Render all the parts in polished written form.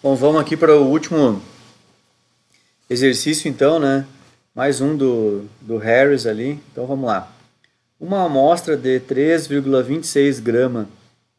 Bom, vamos aqui para o último exercício então, né? Mais um do Harris ali. Então vamos lá. Uma amostra de 3,26 grama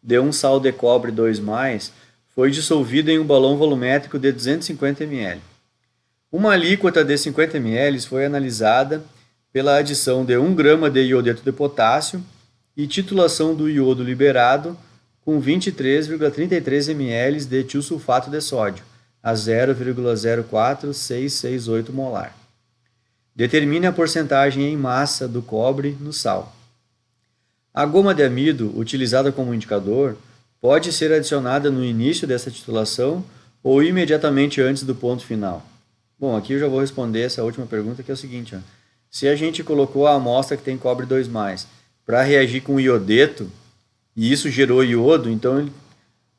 de um sal de cobre 2+, foi dissolvida em um balão volumétrico de 250 ml. Uma alíquota de 50 ml foi analisada pela adição de 1 grama de iodeto de potássio e titulação do iodo liberado com 23,33 ml de tiosulfato de sódio, a 0,04668 molar. Determine a porcentagem em massa do cobre no sal. A goma de amido, utilizada como indicador, pode ser adicionada no início dessa titulação ou imediatamente antes do ponto final. Bom, aqui eu já vou responder essa última pergunta, que é o seguinte, ó. Se a gente colocou a amostra que tem cobre 2+, para reagir com iodeto, e isso gerou iodo, então,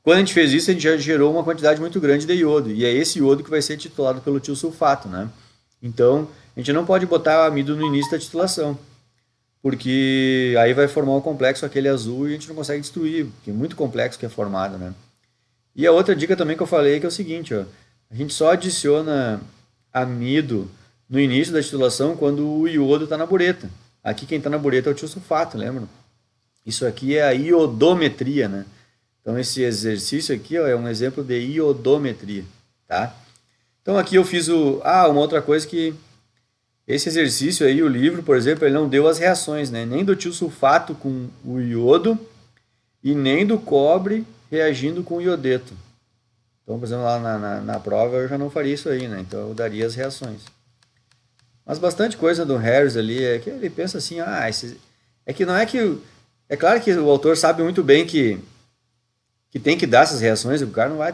quando a gente fez isso, a gente já gerou uma quantidade muito grande de iodo, e é esse iodo que vai ser titulado pelo tiosulfato, né? Então, a gente não pode botar amido no início da titulação, porque aí vai formar um complexo aquele azul e a gente não consegue destruir, porque é muito complexo que é formado, né? E a outra dica também que eu falei que é o seguinte, ó, a gente só adiciona amido no início da titulação quando o iodo está na bureta. Aqui quem está na bureta é o tiosulfato, lembra? Isso aqui é a iodometria, né? Então esse exercício aqui, ó, é um exemplo de iodometria, tá? Então aqui eu fiz uma outra coisa que esse exercício aí, o livro, por exemplo, ele não deu as reações, né? Nem do tiosulfato com o iodo e nem do cobre reagindo com o iodeto. Então, por exemplo, lá na prova eu já não faria isso aí, né? Então eu daria as reações. Mas bastante coisa do Harris ali é que ele pensa assim, é que não é que... É claro que o autor sabe muito bem que tem que dar essas reações, o cara não vai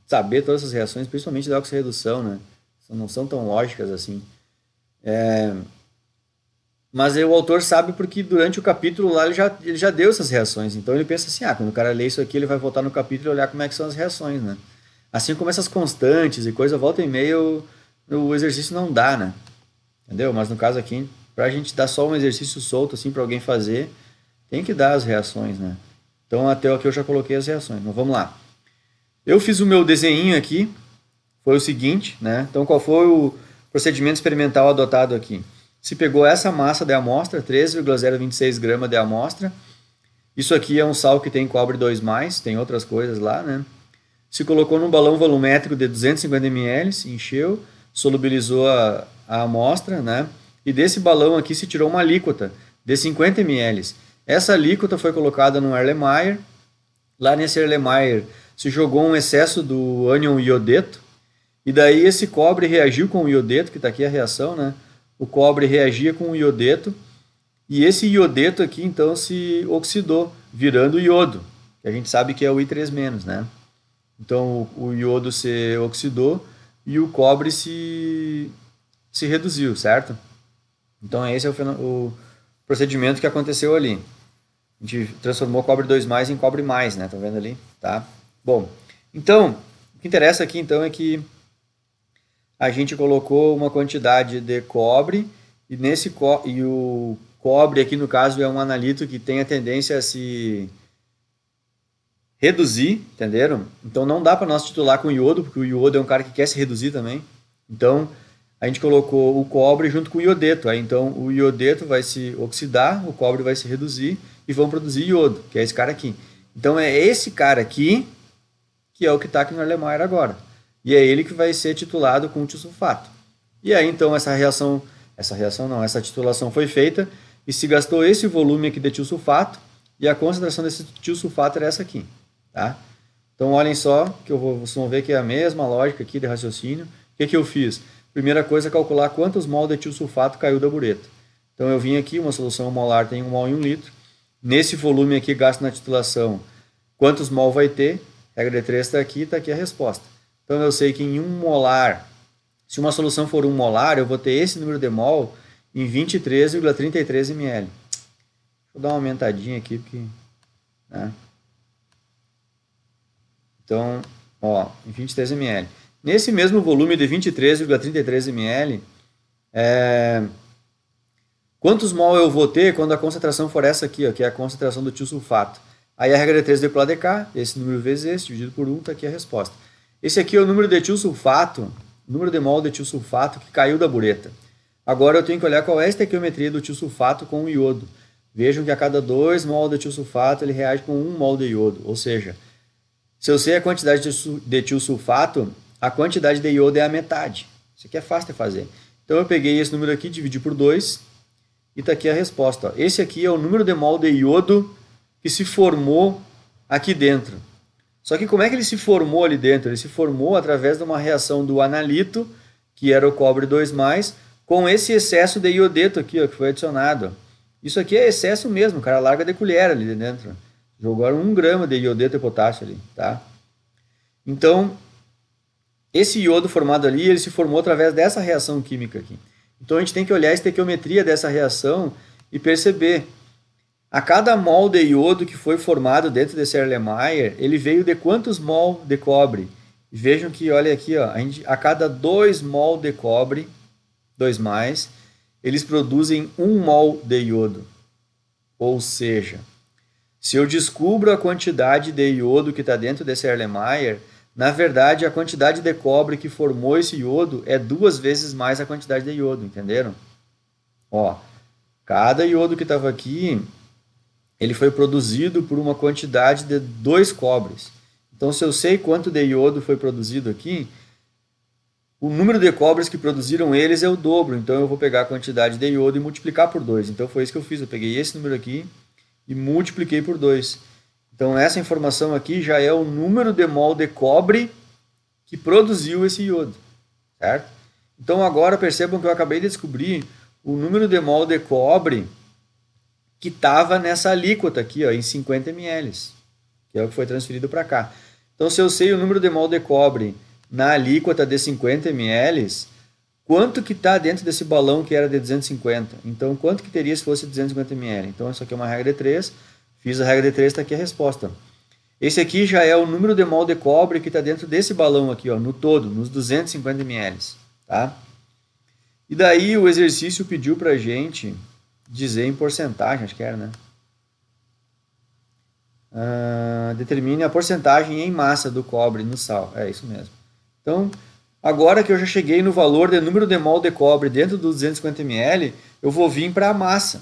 saber todas essas reações, principalmente da oxirredução, né? Não são tão lógicas assim. Mas o autor sabe porque durante o capítulo lá ele já deu essas reações. Então ele pensa assim, quando o cara lê isso aqui, ele vai voltar no capítulo e olhar como é que são as reações, né? Assim como essas constantes e coisa, volta e meia, o exercício não dá, né? Entendeu? Mas no caso aqui, pra gente dar só um exercício solto, assim, para alguém fazer, tem que dar as reações, né? Então até aqui eu já coloquei as reações. Mas vamos lá. Eu fiz o meu desenho aqui, foi o seguinte, né? Então qual foi o procedimento experimental adotado aqui? Se pegou essa massa de amostra, 3,026 gramas de amostra, isso aqui é um sal que tem cobre 2+, tem outras coisas lá, né? Se colocou num balão volumétrico de 250 ml, encheu, solubilizou a amostra, né? E desse balão aqui se tirou uma alíquota de 50 ml. Essa alíquota foi colocada no Erlenmeyer. Lá nesse Erlenmeyer se jogou um excesso do ânion iodeto, e daí esse cobre reagiu com o iodeto, que está aqui a reação, né? O cobre reagia com o iodeto, e esse iodeto aqui então se oxidou, virando iodo, que a gente sabe que é o I3-, né? Então o iodo se oxidou e o cobre se reduziu, certo? Então esse é o procedimento que aconteceu ali. A gente transformou cobre 2+ em cobre mais, né? Tá vendo ali? Tá? Bom, então, o que interessa aqui então é que a gente colocou uma quantidade de cobre e o cobre aqui no caso é um analito que tem a tendência a se reduzir, entenderam? Então não dá para nós titular com iodo, porque o iodo é um cara que quer se reduzir também. Então a gente colocou o cobre junto com o iodeto. Aí então o iodeto vai se oxidar, o cobre vai se reduzir e vão produzir iodo, que é esse cara aqui. Então é esse cara aqui que é o que está aqui no Erlenmeyer agora. E é ele que vai ser titulado com tiosulfato. E aí então essa titulação foi feita e se gastou esse volume aqui de tiosulfato e a concentração desse tiosulfato era essa aqui. Tá? Então olhem só, que vocês vão ver que é a mesma lógica aqui de raciocínio. O que eu fiz? Primeira coisa é calcular quantos mol de tiosulfato caiu da bureta. Então eu vim aqui, uma solução molar tem 1 mol em 1 litro. Nesse volume aqui gasto na titulação, quantos mol vai ter? Regra de 3 está aqui a resposta. Então eu sei que em 1 molar, se uma solução for 1 molar, eu vou ter esse número de mol em 23,33 ml. Deixa eu dar uma aumentadinha aqui, porque... né? Então, ó, em 23 ml. Nesse mesmo volume de 23,33 ml, quantos mol eu vou ter quando a concentração for essa aqui, ó, que é a concentração do tiosulfato? Aí a regra de 3 veio para o lado de cá, esse número vezes esse, dividido por 1, está aqui a resposta. Esse aqui é o número de tiosulfato, número de mol de tiosulfato que caiu da bureta. Agora eu tenho que olhar qual é a estequiometria do tiosulfato com o iodo. Vejam que a cada 2 mol de tiosulfato ele reage com 1 mol de iodo. Ou seja, se eu sei a quantidade de tiosulfato, a quantidade de iodo é a metade. Isso aqui é fácil de fazer. Então eu peguei esse número aqui, dividi por 2 e está aqui a resposta. Ó. Esse aqui é o número de mol de iodo que se formou aqui dentro. Só que como é que ele se formou ali dentro? Ele se formou através de uma reação do analito, que era o cobre 2+, com esse excesso de iodeto aqui, ó, que foi adicionado. Isso aqui é excesso mesmo, o cara larga de colher ali dentro. Jogaram 1 grama de iodeto e potássio ali, tá? Então, esse iodo formado ali, ele se formou através dessa reação química aqui. Então, a gente tem que olhar a estequiometria dessa reação e perceber. A cada mol de iodo que foi formado dentro desse Erlenmeyer, ele veio de quantos mol de cobre? Vejam que, olha aqui, ó, a cada 2 mol de cobre, 2+, eles produzem 1 mol de iodo. Ou seja, se eu descubro a quantidade de iodo que está dentro desse Erlenmeyer, na verdade, a quantidade de cobre que formou esse iodo é 2 vezes mais a quantidade de iodo, entenderam? Ó, cada iodo que estava aqui, ele foi produzido por uma quantidade de 2 cobres. Então, se eu sei quanto de iodo foi produzido aqui, o número de cobres que produziram eles é o dobro. Então, eu vou pegar a quantidade de iodo e multiplicar por 2. Então, foi isso que eu fiz. Eu peguei esse número aqui e multipliquei por 2. Então, essa informação aqui já é o número de mol de cobre que produziu esse iodo, certo? Então, agora percebam que eu acabei de descobrir o número de mol de cobre que estava nessa alíquota aqui, ó, em 50 ml, que é o que foi transferido para cá. Então, se eu sei o número de mol de cobre na alíquota de 50 ml, quanto que está dentro desse balão que era de 250? Então, quanto que teria se fosse 250 ml? Então, isso aqui é uma regra de 3. Fiz a regra de 3, está aqui a resposta. Esse aqui já é o número de mol de cobre que está dentro desse balão aqui, ó, no todo, nos 250 ml. Tá? E daí o exercício pediu para a gente dizer em porcentagem, acho que era, né? Determine a porcentagem em massa do cobre no sal. É isso mesmo. Então, agora que eu já cheguei no valor de número de mol de cobre dentro dos 250 ml, eu vou vir para a massa.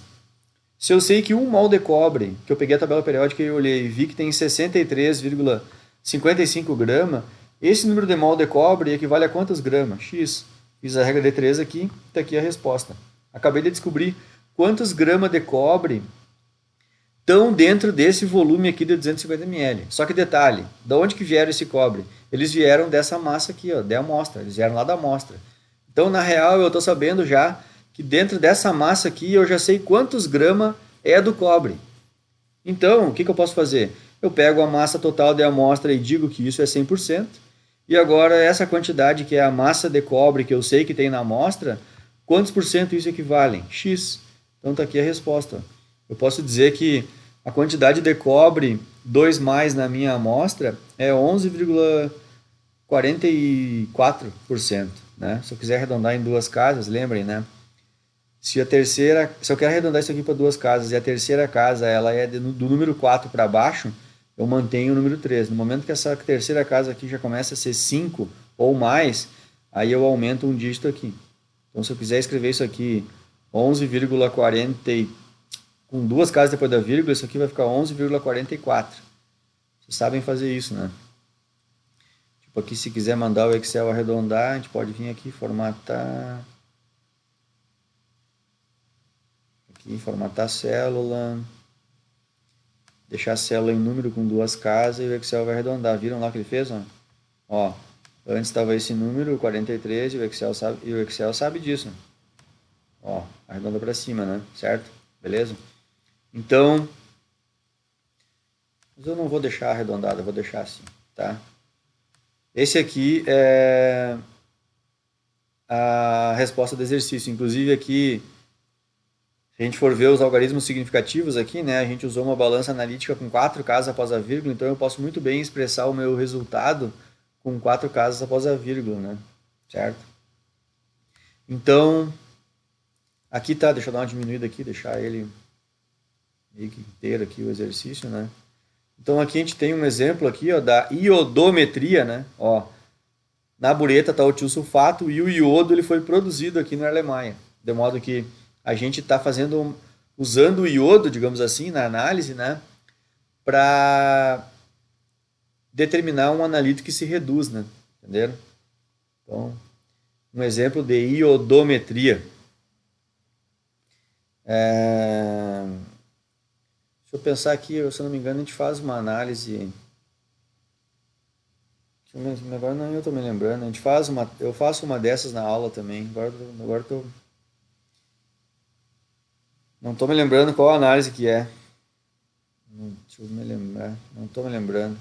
Se eu sei que 1 mol de cobre, que eu peguei a tabela periódica e olhei e vi que tem 63,55 gramas, esse número de mol de cobre equivale a quantos gramas? X. Fiz a regra de 3 aqui, está aqui a resposta. Acabei de descobrir quantos gramas de cobre estão dentro desse volume aqui de 250 ml. Só que detalhe, de onde que vieram esse cobre? Eles vieram dessa massa aqui, ó, da amostra, eles vieram lá da amostra. Então, na real, eu estou sabendo já que dentro dessa massa aqui eu já sei quantos gramas é do cobre. Então, o que eu posso fazer? Eu pego a massa total da amostra e digo que isso é 100%, e agora essa quantidade que é a massa de cobre que eu sei que tem na amostra, quantos por cento isso equivale? X. Então está aqui a resposta. Eu posso dizer que a quantidade de cobre 2+ na minha amostra é 11,44%. Né? Se eu quiser arredondar em 2 casas, lembrem, né? Se eu quero arredondar isso aqui para 2 casas e a terceira casa ela é do número 4 para baixo, eu mantenho o número 3. No momento que essa terceira casa aqui já começa a ser 5 ou mais, aí eu aumento um dígito aqui. Então, se eu quiser escrever isso aqui 11,40 com 2 casas depois da vírgula, isso aqui vai ficar 11,44. Vocês sabem fazer isso, né? Tipo aqui, se quiser mandar o Excel arredondar, a gente pode vir aqui, formatar a célula, deixar a célula em número com 2 casas e o Excel vai arredondar. Viram lá o que ele fez? Ó, antes estava esse número, 43, e o Excel sabe disso. Ó, arredonda para cima, né? Certo? Beleza? Então, mas eu não vou deixar arredondado, eu vou deixar assim, tá? Esse aqui é a resposta do exercício. Inclusive aqui, se a gente for ver os algarismos significativos aqui, né, a gente usou uma balança analítica com 4 casas após a vírgula, então eu posso muito bem expressar o meu resultado com 4 casas após a vírgula, né? Certo? Então, aqui tá, deixa eu dar uma diminuída aqui, deixar ele meio que inteiro aqui o exercício, né? Então aqui a gente tem um exemplo aqui, ó, da iodometria, né? Ó, Na bureta está o tiosulfato e o iodo ele foi produzido aqui no Erlenmeyer. De modo que a gente está usando o iodo, digamos assim, na análise, né, para determinar um analítico que se reduz, né? Entenderam? Então, um exemplo de iodometria. Deixa eu pensar aqui, se eu não me engano, a gente faz uma análise. Agora não eu estou me lembrando. Eu faço uma dessas na aula também. Agora não estou me lembrando qual análise que é. Deixa eu me lembrar. Não estou me lembrando.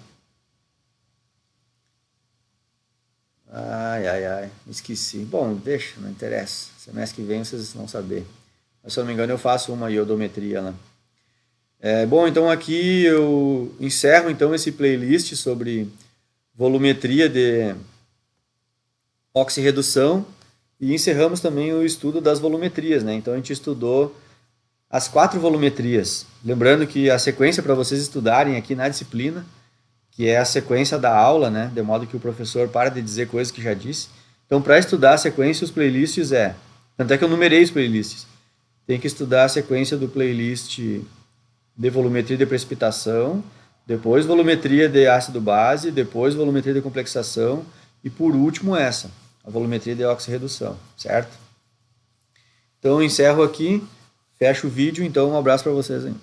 Ai, esqueci. Bom, deixa, não interessa. Semestre que vem vocês vão saber. Mas se eu não me engano, eu faço uma iodometria lá. Bom, então aqui eu encerro então esse playlist sobre volumetria de oxirredução e encerramos também o estudo das volumetrias, né? Então a gente estudou as 4 volumetrias. Lembrando que a sequência para vocês estudarem aqui na disciplina, que é a sequência da aula, né? De modo que o professor para de dizer coisas que já disse. Então, para estudar a sequência, os playlists tanto é que eu numerei os playlists. Tem que estudar a sequência do playlist de volumetria de precipitação, depois volumetria de ácido base, depois volumetria de complexação e por último a volumetria de oxirredução, certo? Então eu encerro aqui, fecho o vídeo, então um abraço para vocês aí.